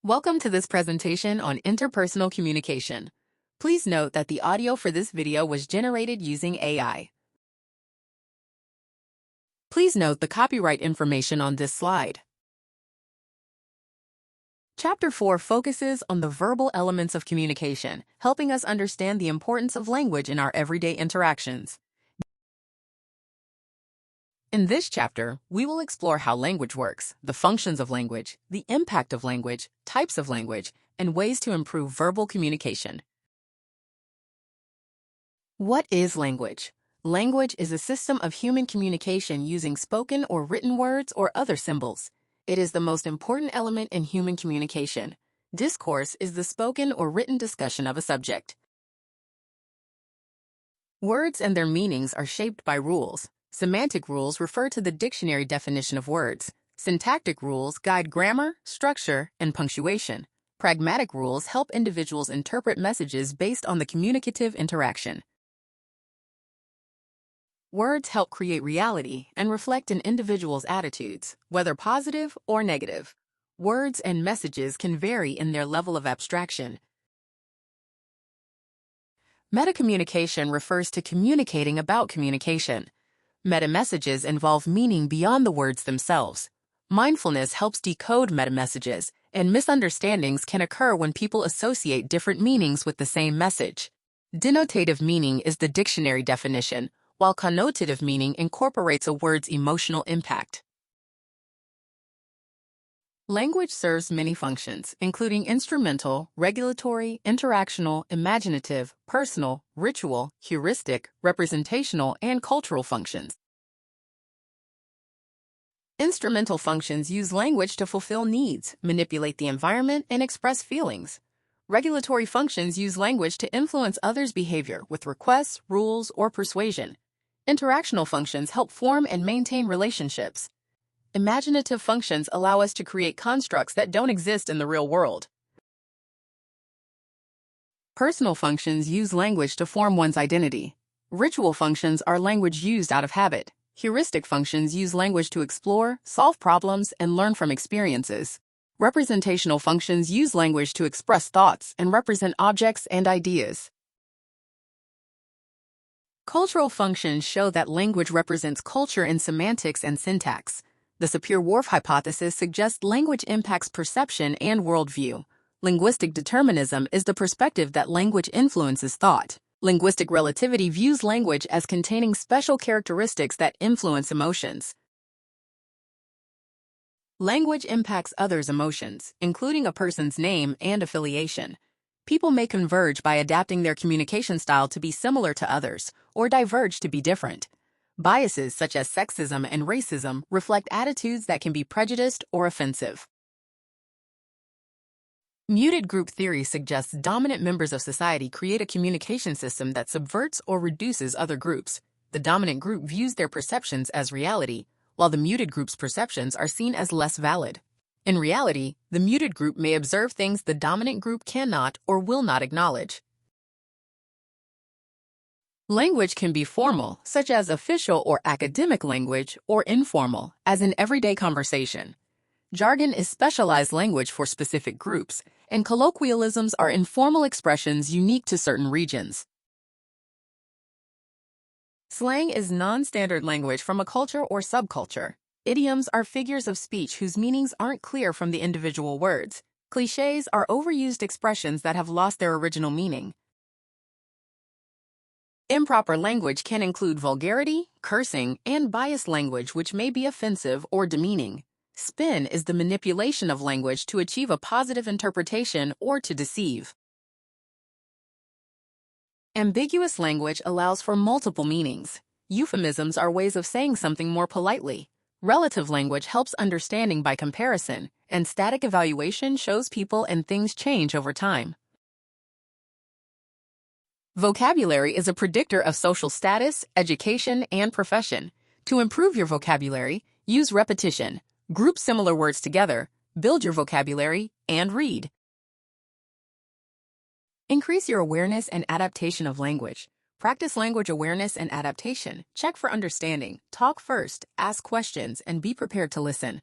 Welcome to this presentation on interpersonal communication. Please note that the audio for this video was generated using AI. Please note the copyright information on this slide. Chapter 4 focuses on the verbal elements of communication, helping us understand the importance of language in our everyday interactions. In this chapter, we will explore how language works, the functions of language, the impact of language, types of language, and ways to improve verbal communication. What is language? Language is a system of human communication using spoken or written words or other symbols. It is the most important element in human communication. Discourse is the spoken or written discussion of a subject. Words and their meanings are shaped by rules. Semantic rules refer to the dictionary definition of words. Syntactic rules guide grammar, structure, and punctuation. Pragmatic rules help individuals interpret messages based on the communicative interaction. Words help create reality and reflect an individual's attitudes, whether positive or negative. Words and messages can vary in their level of abstraction. Metacommunication refers to communicating about communication. Meta-messages involve meaning beyond the words themselves. Mindfulness helps decode meta-messages, and misunderstandings can occur when people associate different meanings with the same message. Denotative meaning is the dictionary definition, while connotative meaning incorporates a word's emotional impact. Language serves many functions, including instrumental, regulatory, interactional, imaginative, personal, ritual, heuristic, representational, and cultural functions. Instrumental functions use language to fulfill needs, manipulate the environment, and express feelings. Regulatory functions use language to influence others' behavior with requests, rules, or persuasion. Interactional functions help form and maintain relationships. Imaginative functions allow us to create constructs that don't exist in the real world. Personal functions use language to form one's identity. Ritual functions are language used out of habit. Heuristic functions use language to explore, solve problems, and learn from experiences. Representational functions use language to express thoughts and represent objects and ideas. Cultural functions show that language represents culture in semantics and syntax. The Sapir-Whorf hypothesis suggests language impacts perception and worldview. Linguistic determinism is the perspective that language influences thought. Linguistic relativity views language as containing special characteristics that influence emotions. Language impacts others' emotions, including a person's name and affiliation. People may converge by adapting their communication style to be similar to others, or diverge to be different. Biases such as sexism and racism reflect attitudes that can be prejudiced or offensive. Muted group theory suggests dominant members of society create a communication system that subverts or reduces other groups. The dominant group views their perceptions as reality, while the muted group's perceptions are seen as less valid. In reality, the muted group may observe things the dominant group cannot or will not acknowledge. Language can be formal, such as official or academic language, or informal, as in everyday conversation. Jargon is specialized language for specific groups, and colloquialisms are informal expressions unique to certain regions. Slang is non-standard language from a culture or subculture. Idioms are figures of speech whose meanings aren't clear from the individual words. Clichés are overused expressions that have lost their original meaning. Improper language can include vulgarity, cursing, and biased language which may be offensive or demeaning. Spin is the manipulation of language to achieve a positive interpretation or to deceive. Ambiguous language allows for multiple meanings. Euphemisms are ways of saying something more politely. Relative language helps understanding by comparison, and static evaluation shows people and things change over time. Vocabulary is a predictor of social status, education, and profession. To improve your vocabulary, use repetition, group similar words together, build your vocabulary, and read. Increase your awareness and adaptation of language. Practice language awareness and adaptation. Check for understanding. Talk first, ask questions, and be prepared to listen.